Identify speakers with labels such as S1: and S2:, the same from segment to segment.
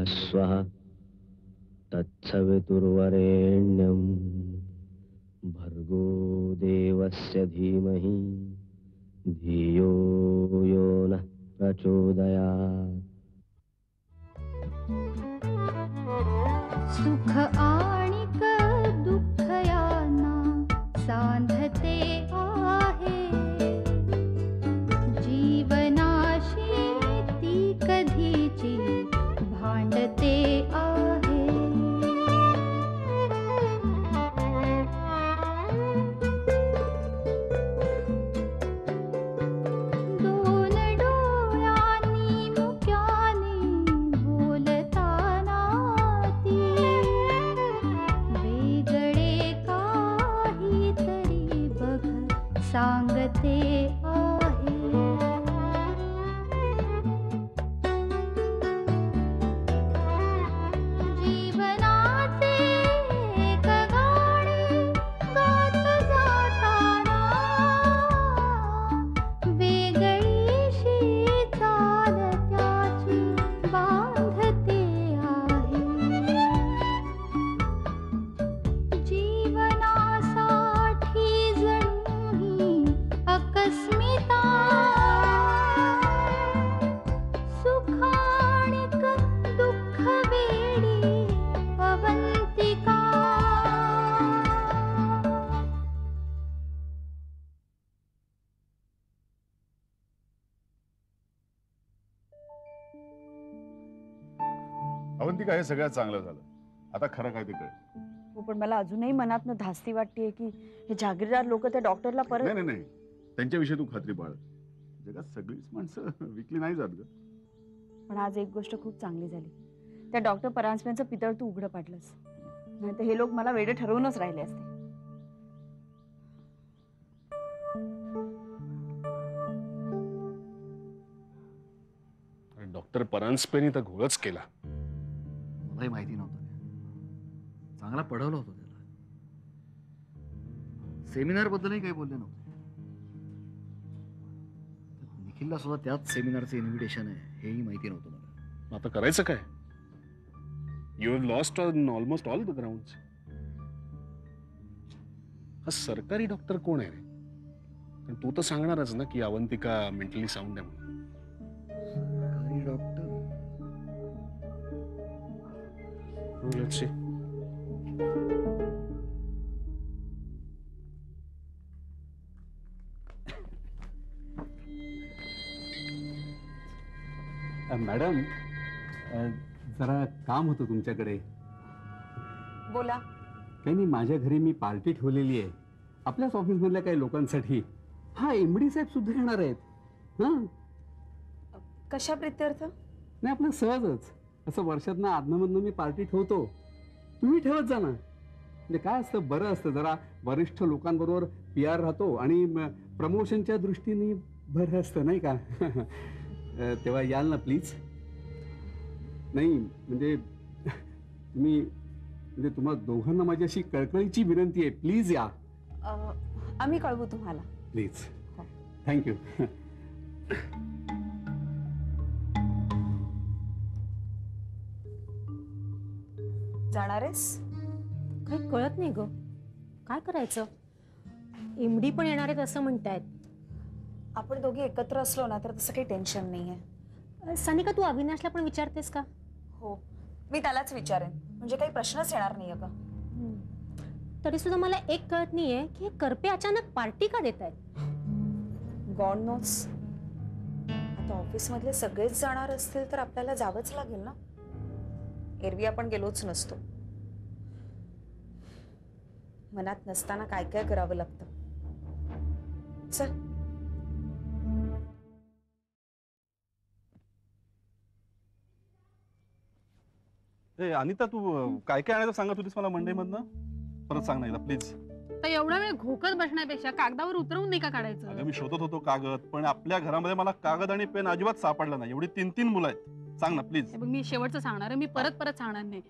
S1: स्वः तत्सवितुर्वरेण्यं भर्गो देवस्य धीमहि धियो यो नः प्रचोदयात्।
S2: सुख आणिक दुःख यांना सांधते आहे, जीवनाशी ती कधीची भांडते आहे। दोन डोळ्यांनी मुक्याने बोलताना ती वेगळे काहीतरी बघ सांगते आहे। जीवनाचे एक गाणे गात जाताना वेगळीशी चाल त्याची बांधते आहे। जीवनासाठी जणू ही अकस्मिता, सुखाणिक दुःख वेडी अवंतिका।
S3: अवंतिका, हे सगळ्यात चांगलं झालं. आता खरं काय ते कळ.
S4: हो, पण मला अजूनही मनातनं धास्ती वाटतेय की हे जागीरदार लोक त्या डॉक्टरला परत
S3: नाही नाही नाही, त्यांच्याविषयी तू खात्री बाळ. जगात सगळीच माणसं विकली नाही जात ग.
S4: पण आज एक गोष्ट खूप चांगली झाली, त्या डॉक्टर परांजपेंचं पितळ तू उघडं पाडलंस. नाही तर हे लोक मला वेडे ठरवूनच राहिले असते.
S5: डॉक्टर परांजपेंनी तर घोळच केला.
S6: मलाही माहिती नव्हतं. चांगला पढवलं होतं त्याला. सेमिनार बद्दलही काही बोलले नव्हते. निखिलला सुद्धा त्याच सेमिनारचं इन्व्हिटेशन आहे हेही माहिती नव्हतं मला.
S5: आता करायचं काय? You have lost on almost all the grounds. हा सरकारी डॉक्टर कोण आहे रे? पण तू तर सांगणारच ना की अवंतिका मेंटली साऊंड आहे म्हणून.
S6: सरकारी डॉक्टर
S5: Let's see.
S7: मॅडम, जरा काम होतं तुमच्याकडे.
S4: बोला.
S7: काही नाही, माझ्या घरी मी पार्टी ठेवलेली आहे आपल्याच ऑफिसमधल्या काही लोकांसाठी. हा, एमडी साहेब सुद्धा येणार आहेत. हां,
S4: कशा प्रित्यर्थ?
S7: नाही, आपलं सहजच असं वर्षातनं आधनमधनं मी पार्टी ठेवतो. तुम्ही ठेवत जा ना. म्हणजे काय असतं, बरं असतं जरा वरिष्ठ लोकांबरोबर PR राहतो आणि प्रमोशनच्या दृष्टीने बरं असतं नाही का. तेव्हा याल ना प्लीज. नाही म्हणजे तुम्ही म्हणजे तुम्हाला दोघांना माझी अशी कळकळीची विनंती आहे, प्लीज या.
S4: आम्ही कळवू तुम्हाला.
S7: प्लीज. थँक्यू.
S4: जाणार आहेस?
S8: काही कळत नाही ग, काय करायचं. MD पण येणार आहेत असं म्हणतायत.
S4: आपण दोघी एकत्र असलो ना तर तसं काही टेन्शन नाहीये.
S8: सानिका, तू अविनाशला पण विचारतेस का?
S4: हो, मी त्यालाच विचारेन. म्हणजे काही प्रश्नच येणार नाहीये का?
S8: तरी सुद्धा मला एक कळत नाहीये की हे करपे अचानक पार्टी का देत आहेत.
S4: God notes. आता ऑफिस मधले सगळेच जाणार असतील तर आपल्याला जावंच लागेल ना. एरवी आपण गेलोच नसतो. मनात नसताना काय काय करावं लागतं. चल.
S3: अनिता, तू काय काय आणायचं सांगत होतीस मला मंडई मधनं? परत सांग ना प्लीज.
S9: तर एवढा वेळ घोकत बसण्यापेक्षा कागदावर उतरवून नाही का काढायचं?
S3: अगं, मी शोधत होतो कागद, पण आपल्या घरामध्ये मला कागद आणि पेन अजिबात सापडला नाही. एवढी 3 मुलं आहेत. सांग ना प्लीज.
S9: मी शेवटचं सांगणार आहे, मी परत सांगणार नाही.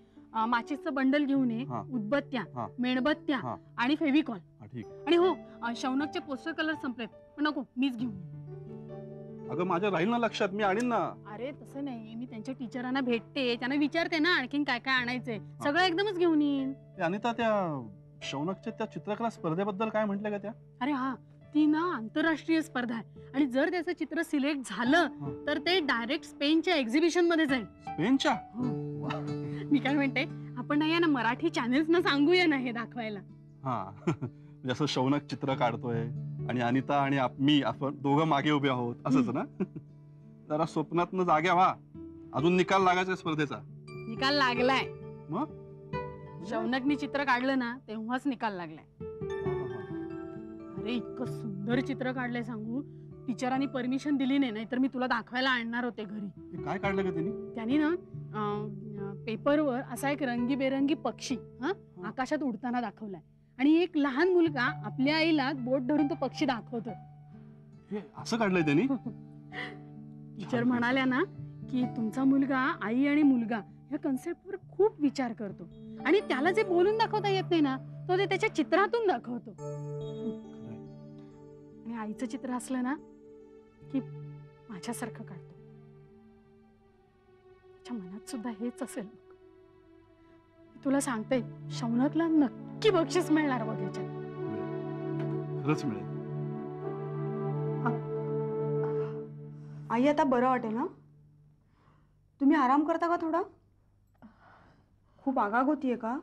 S9: माचीसचं बंडल घेऊन ये, उदबत्त्या, मेणबत्त्या आणि फेविकॉल.
S3: ठीक.
S9: आणि हो, शौनकचे पोस्टर कलर संपलेत, पण नको, मीच घेऊन.
S3: अगं माझ्या राहील ना लक्षात, मी आणीन ना.
S9: अरे तसं नाही, मी त्यांच्या टीचरांना भेटते, त्यांना विचारते ना आणखीन काय काय आणायचंय, सगळं एकदमच घेऊन येईन.
S3: अनिता, त्या शौनकच्या त्या चित्रकला स्पर्धेबद्दल काय म्हटलं का त्या?
S9: अरे हा, ती ना आंतरराष्ट्रीय स्पर्धा आहे आणि जर त्याचं चित्र सिलेक्ट झालं तर ते डायरेक्ट स्पेनच्या एक्झिबिशन मध्ये जाईल.
S3: स्पेनच्या?
S9: मी काय म्हणते, आपण नाही ना मराठी चॅनेल्स ना सांगूया ना हे दाखवायला.
S3: हा जसं शौनक चित्र काढतोय आणि अनिता आणि मी आपण दोघं मागे उभे आहोत, असंच ना? जरा स्वप्नातनं जाग्या व्हा, अजून निकाल लागायचा स्पर्धेचा.
S9: निकाल लागलाय.
S3: मग
S9: शौनकनी चित्र काढलं ना तेव्हाच निकाल लागलाय. अरे इतकं सुंदर चित्र काढलंय सांगू, टीचरांनी परमिशन दिली नाही, नाहीतर मी तुला दाखवायला आणणार होते घरी.
S3: काय काढलं का
S9: त्यांनी ना पेपरवर असा एक रंगीबेरंगी पक्षी आकाशात उडताना दाखवलाय आणि एक लहान मुलगा आपल्या आईला बोट धरून तो पक्षी दाखवतोय.
S3: असं काढलंय त्यांनी?
S9: टीचर म्हणाल्या ना की तुमचा मुलगा आई आणि मुलगा या कन्सेप्टवर खूप विचार करतो आणि त्याला जे बोलून दाखवता येत नाही ना तो ते त्याच्या चित्रातून दाखवतो. आणि आईचं चित्र असलं ना की माझ्यासारखं काढतो. त्याच्या मनात सुद्धा हेच असेल. तुला सांगते, शौनकला नक्की बक्षीस मिळणार बघ याच्यात.
S3: खरंच मिळेल.
S10: आई आता बरं वाटेल ना? तुम्ही आराम करता का थोडा? खूप आगाग होतीये का?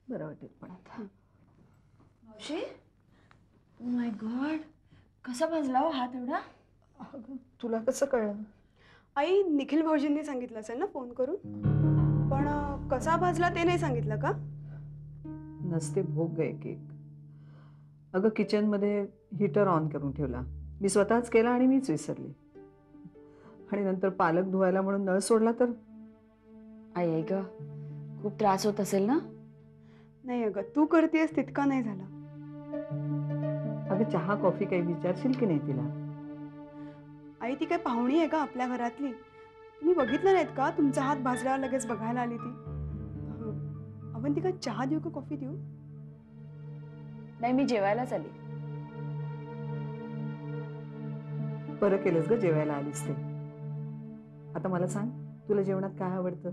S4: बरं वाटेल पण आता. मावशी, माय गॉड, कसा भाजला हो हात एवढा? तुला कसं कळलं?
S10: आई, निखिल भाऊजींनी सांगितलं असेल ना फोन करून. पण कसा भाजला ते नाही सांगितलं का?
S11: नसते भोग आहे केक. अगं किचनमध्ये हीटर ऑन करून ठेवला, मी स्वतःच केला आणि मीच विसरली. आणि नंतर पालक धुवायला म्हणून नळ सोडला तर.
S4: आई ग, खूप त्रास होत असेल ना?
S10: नाही अगं, तू करतेस तितका नाही झाला.
S11: अगं चहा कॉफी काही विचारशील की नाही तिला?
S10: आई, ती काय पाहुणी आहे का आपल्या घरातली? तुम्ही बघितलं नाहीत का तुमचा हात भाजल्यावर लगेच बघायला आली ती? अवंतिका, चहा देऊ का कॉफी देऊ?
S4: नाही, मी जेवायलाच आली.
S11: बरं केलंस ग जेवायला आलीस ते. आता मला सांग, तुला जेवणात काय आवडतं?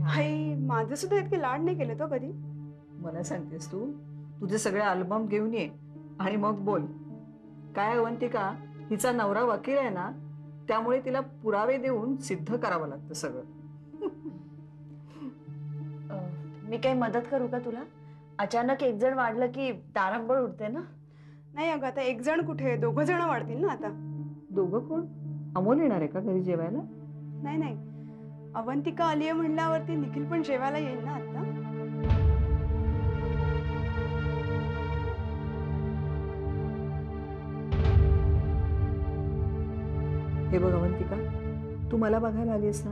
S10: आई, माझं सुद्धा इतके लाड नाही केले तो कधी.
S11: मला सांगतेस तू? तुझे सगळे अल्बम घेऊन ये आणि मग बोल. काय अवंतिका, हिचा नवरा वकील आहे ना, त्यामुळे तिला पुरावे देऊन सिद्ध करावं लागतं सगळं.
S4: मी काही मदत करू का तुला? अचानक एक जण वाढलं की तारांबळ उडते ना.
S10: नाही अगं, आता एक जण कुठे, दोघं जण वाढतील ना आता.
S11: दोघं कोण? अमोल येणार आहे का घरी जेवायला?
S10: नाही नाही, अवंतिका आली आहे म्हणल्यावरती निखिल पण जेवायला येईल ना आता.
S11: हे बघ अवंतिका, तू मला बघायला आलीस ना,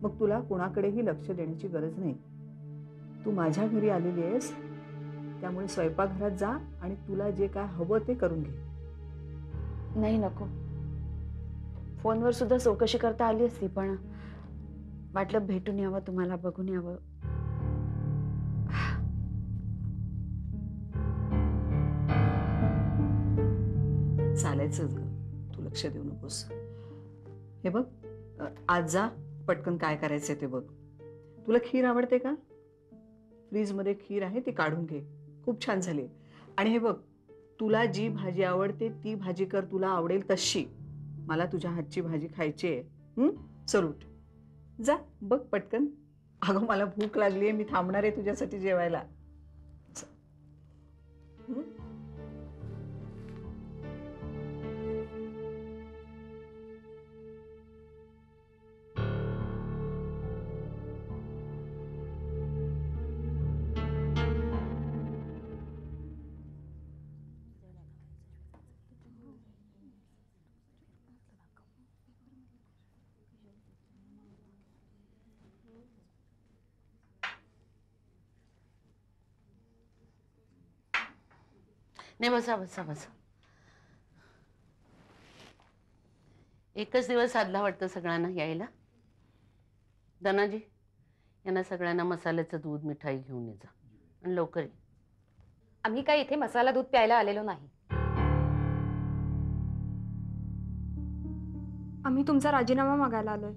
S11: मग तुला कोणाकडेही लक्ष देण्याची गरज नाही. तू माझ्या घरी आलेली आहेस, त्यामुळे स्वयंपाकघरात जा आणि तुला जे काय हवं ते करून घे.
S4: नाही नको, फोनवर सुद्धा चौकशी करता आली असती, पण वाटलं भेटून यावं, तुम्हाला बघून यावं.
S11: चालायचंच ग, तू लक्ष देऊ नकोस. हे बघ, आज जा पटकन काय करायचंय ते बघ. तुला खीर आवडते का? फ्रीजमध्ये खीर आहे, ती काढून घे, खूप छान झाली. आणि हे बघ, तुला जी भाजी आवडते ती भाजी कर, तुला आवडेल तशी. मला तुझ्या हातची भाजी खायची आहे. चल उठ, जा बघ पटकन. अगं मला भूक लागली आहे, मी थांबणार आहे तुझ्यासाठी जेवायला.
S12: नाही, बसा बसा बसा. एकच दिवस साधला वाटतं सगळ्यांना यायला. धनाजी, यांना सगळ्यांना मसाल्याचं दूध, मिठाई घेऊन ये जा आणि लवकर ये.
S13: आम्ही काय इथे मसाला दूध प्यायला आलेलो नाही.
S10: आम्ही तुमचा राजीनामा मागायला आलोय.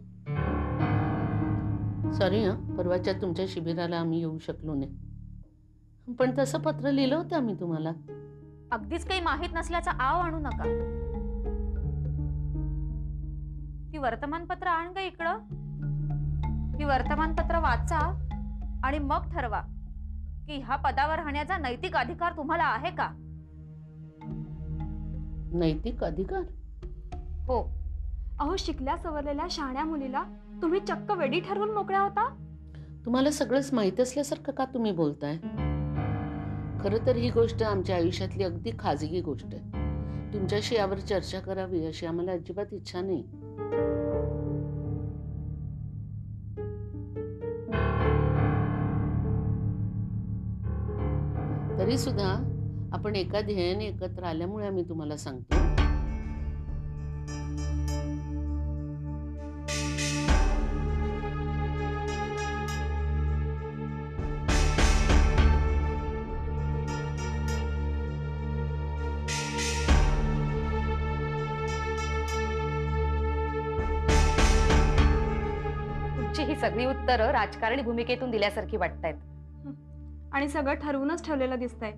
S12: सॉरी हं, परवाच्या तुमच्या शिबिराला आम्ही येऊ शकलो नाही, पण तसं पत्र लिहिलं होतं आम्ही तुम्हाला.
S8: अगदीच काही माहीत नसल्याचा आव आणू नका. ती वर्तमानपत्र आण ग इकडं. ती वर्तमानपत्र वाचा आणि मग ठरवा की ह्या पदावर राहण्याचा नैतिक अधिकार तुम्हाला आहे का.
S12: नैतिक अधिकार?
S8: हो.
S10: अहो, शिकल्या सवरलेल्या शहाण्या मुलीला तुम्ही चक्क वेडी ठरवून मोकळ्या होता.
S12: तुम्हाला सगळंच माहीत असल्यासारखं का तुम्ही बोलताय? खरं तर ही गोष्ट आमच्या आयुष्यातली अगदी खाजगी गोष्ट आहे. तुमच्याशी यावर चर्चा करावी अशी आम्हाला अजिबात इच्छा नाही. तरी सुद्धा आपण एका ध्येयाने एकत्र आल्यामुळे आम्ही तुम्हाला सांगतो.
S8: ही सगळी उत्तरं राजकारणी भूमिकेतून दिल्यासारखी वाटतायत.
S10: आणि सगळं ठरवूनच ठेवलेलं दिसतंय.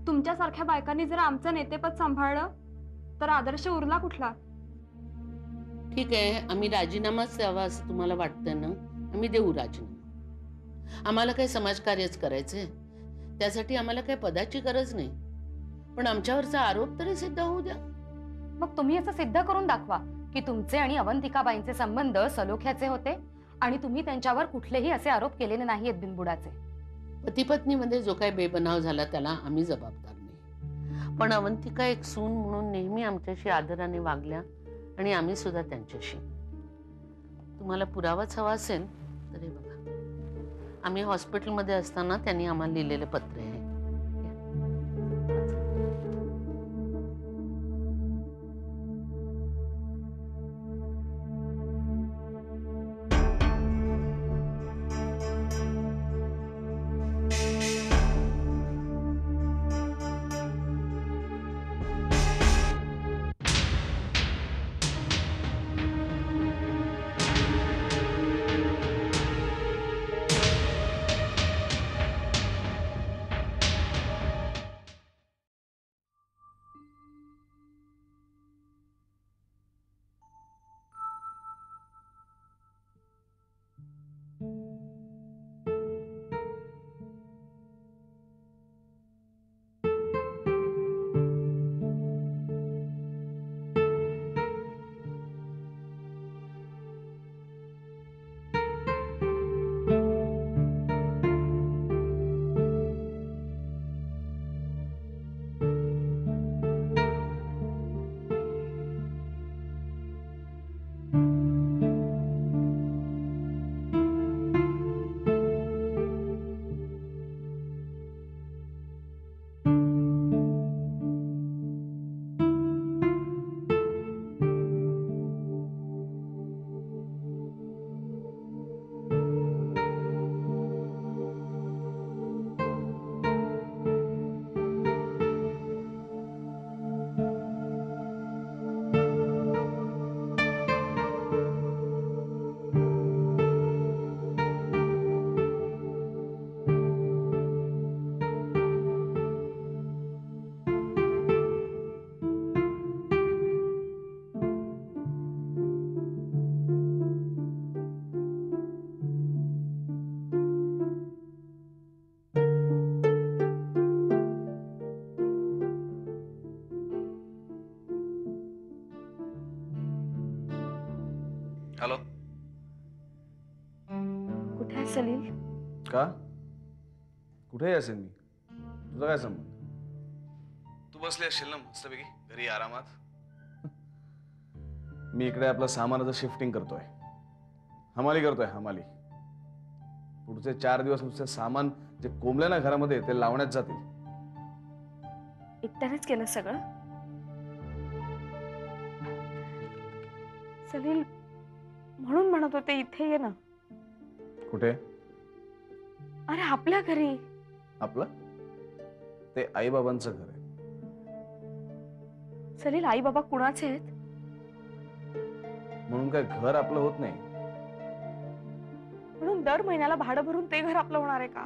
S10: तुमच्यासारख्या बायकांनी जर आमचं नेतेपद सांभाळलं तर आदर्श उरला कुठला.
S12: ठीक आहे, आम्ही राजीनामाच द्यावा असं तुम्हाला वाटतंय ना, आम्ही देऊ राजीनामा. आम्हाला काही समाजकार्यच करायचंय, त्यासाठी आम्हाला काही पदाची गरज नाही. पण आमच्यावरचा आरोप तरी सिद्ध होऊ द्या.
S8: मग तुम्ही असं सिद्ध करून दाखवा की तुमचे आणि अवंतिकाबाईंचे संबंध सलोख्याचे होते आणि तुम्ही त्यांच्यावर कुठलेही असे आरोप केलेले नाहीत बिनबुडाचे.
S12: पती पत्नीमध्ये जो काही बेबनाव झाला त्याला आम्ही जबाबदार नाही, पण अवंतिका एक सून म्हणून नेहमी आमच्याशी आदराने वागल्या आणि आम्ही सुद्धा त्यांच्याशी. तुम्हाला पुरावाच हवा असेल तर हे बघा, आम्ही हॉस्पिटलमध्ये असताना त्यांनी आम्हाला लिहिलेले पत्र आहे.
S5: हॅलो.
S10: कुठे आहे सलील?
S5: का? कुठेही असेल मी, तुझा काय संबंध? तू बसली असशील ना मस्तपैकी घरी आरामात. मी इकडे आपलं सामानाचं शिफ्टिंग करतोय, हमाली करतोय हमाली. पुढचे 4 दिवस नुसते सामान जे कोंबले ना घरामध्ये ते लावण्यात जातील.
S10: एकट्यानेच केलं सगळं? सलील, म्हणून म्हणत होते इथे ये ना.
S5: कुठे?
S10: अरे आपल्या घरी.
S5: आपलं? ते आई बाबांचं घर आहे.
S10: सलील, आई बाबा कुणाचे आहेत?
S5: म्हणून काय घर आपलं होत नाही.
S4: म्हणून दर महिन्याला भाडं भरून ते घर आपलं होणार आहे का?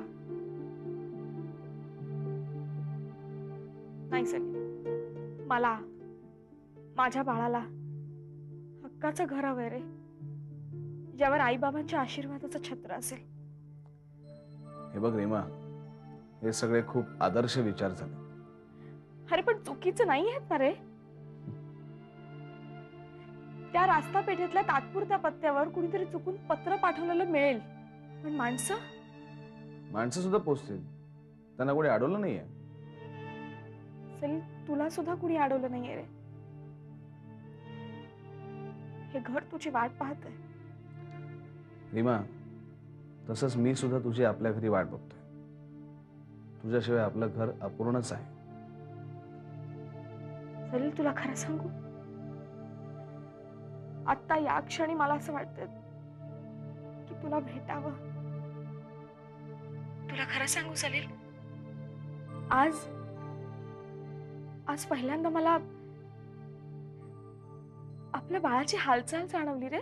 S4: नाही सलील, मला माझ्या बाळाला हक्काचं घर हवंय रे, ज्यावर आईबाबांच्या आशीर्वादाचं छत्र असेल.
S5: हे बघ रीमा, हे सगळे खूप आदर्श विचार झाले.
S4: अरे पण चुकीचं नाही आहेत ना रे. त्या रास्ता पेठेतल्या तात्पुरत्या पत्त्यावर कुणीतरी चुकून पत्र पाठवलेलं मिळेल, पण माणसं
S5: सुद्धा पोचतील. त्यांना कोणी अडवलं नाहीये.
S4: सलील, तुला सुद्धा कुणी अडवलं नाहीये रे. हे घर तुझी वाट पाहतंय.
S5: रीमा, तसंच मी सुद्धा तुझी आपल्या घरी वाट बघतोय. तुझ्याशिवाय आपलं घर अपूर्णच आहे.
S4: सलील, तुला खरं सांगू, आता या क्षणी मला असं वाटतंय की तुला भेटावं. तुला खरं सांगू सलील, आज पहिल्यांदा मला आपल्या बाळाची हालचाल जाणवली रे.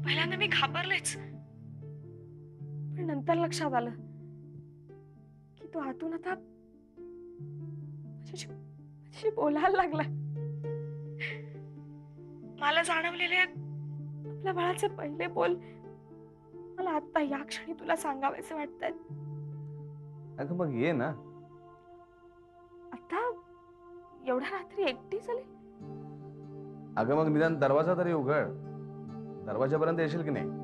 S4: पहिल्यांदा मी घाबरलेच, पण नंतर लक्षात आलं की तो आतून आता माझ्याशी बोलायला लागला. मला जाणवलेले आपल्या बाळाचे पहिले बोल मला आता या क्षणी तुला सांगावेसे वाटतात.
S5: अगं मग ये ना.
S4: आता एवढ्या रात्री एकटी झाली?
S5: अगं मग निदान दरवाजा तरी उघड. दरवाजापर्यंत येशील की नाही?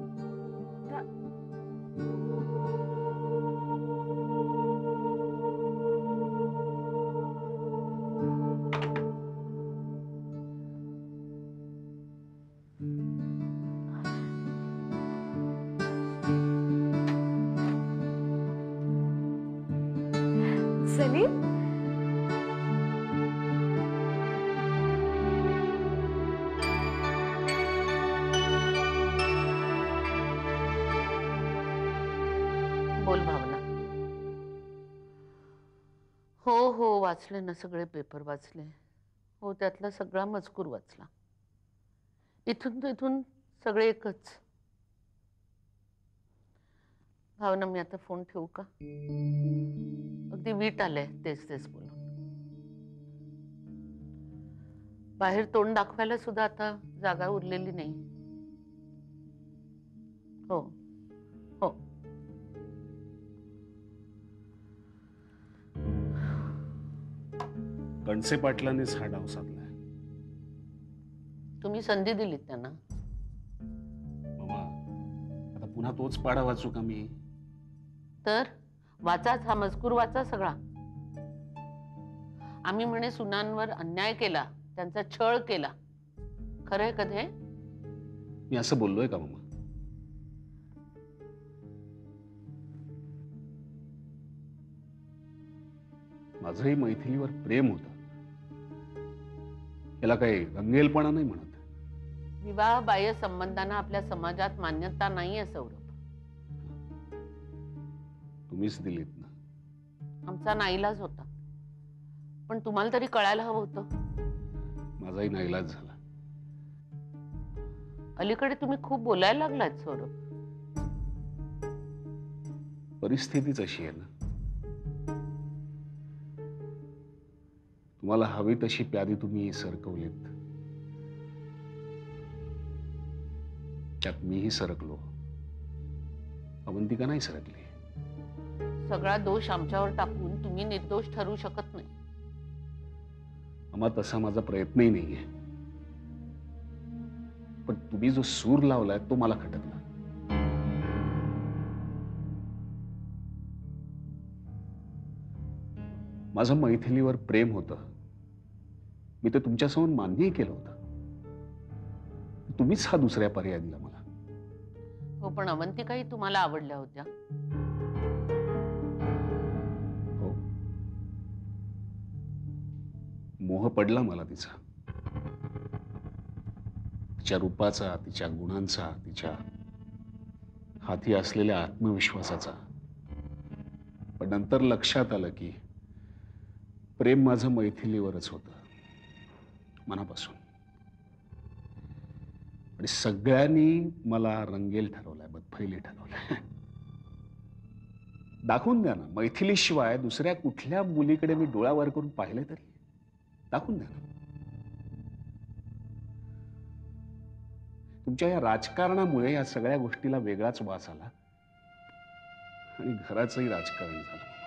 S4: सलील,
S12: बोल भावना. हो वाचले ना, सगळे पेपर वाचले. हो, त्यातला सगळा मजकूर वाचला. इथून तिथून सगळे एकच. भावना, मी आता फोन ठेवू का? अगदी वीट आलंय तेच बोलून. बाहेर तोंड दाखवायला सुद्धा आता जागा उरलेली नाही. हो.
S7: कणसे पाटलांनीच हा डाव साधलाय.
S12: तुम्ही संधी दिलीत त्यांना.
S7: मामा, आता पुन्हा तोच पाडा वाचू का मी?
S12: तर वाचाच, हा मजकूर वाचा सगळा. आम्ही म्हणे सुनांवर अन्याय केला, त्यांचा छळ केला. खरंय कधे?
S7: मी असं बोललोय का मामा? माझंही मैथिलीवर प्रेम होतं. याला काही रंगेलपणा नाही म्हणत.
S12: विवाह बाह्य संबंधांना आपल्या समाजात मान्यता नाहीये सौरभ.
S7: तुम्हीच दिलीत ना.
S12: आमचा नाईलाज होता, पण तुम्हाला तरी कळायला हवं होतं.
S7: माझाही नाईलाज झाला.
S12: अलीकडे तुम्ही खूप बोलायला लागलात सौरभ.
S7: परिस्थितीच अशी आहे ना. तुम्हाला हवी तशी प्यादी तुम्ही सरकवलीत, त्यात मीही सरकलो. अवंतिका नाही सरकली.
S12: सगळा दोष आमच्यावर टाकून तुम्ही निर्दोष ठरू शकत नाही.
S7: आम्हा तसा माझा प्रयत्नही नाहीये, पण तुम्ही जो सूर लावलाय तो मला खटकला. माझं मैथिलीवर प्रेम होतं. मी ते तुमच्यासमोर मान्यही केलं होतं. तुम्हीच हा दुसऱ्या पर्याय दिला मला.
S12: हो, पण अवंतिकाही तुम्हाला आवडल्या होत्या.
S7: हो, मोह पडला मला तिचा. तिच्या रूपाचा, तिच्या गुणांचा, तिच्या हाती असलेल्या आत्मविश्वासाचा. पण नंतर लक्षात आलं की प्रेम माझं मैथिलीवरच होतं, मनापासून.
S13: आणि सगळ्यांनी मला रंगेल ठरवलंय, बदफैली ठरवलंय. दाखवून द्या ना, मैथिलीशिवाय दुसऱ्या कुठल्या मुलीकडे मी डोळा वर करून पाहिले तरी दाखवून द्या ना. तुमच्या या राजकारणामुळे या सगळ्या गोष्टीला वेगळाच वास आला आणि घराचंही राजकारण झालं.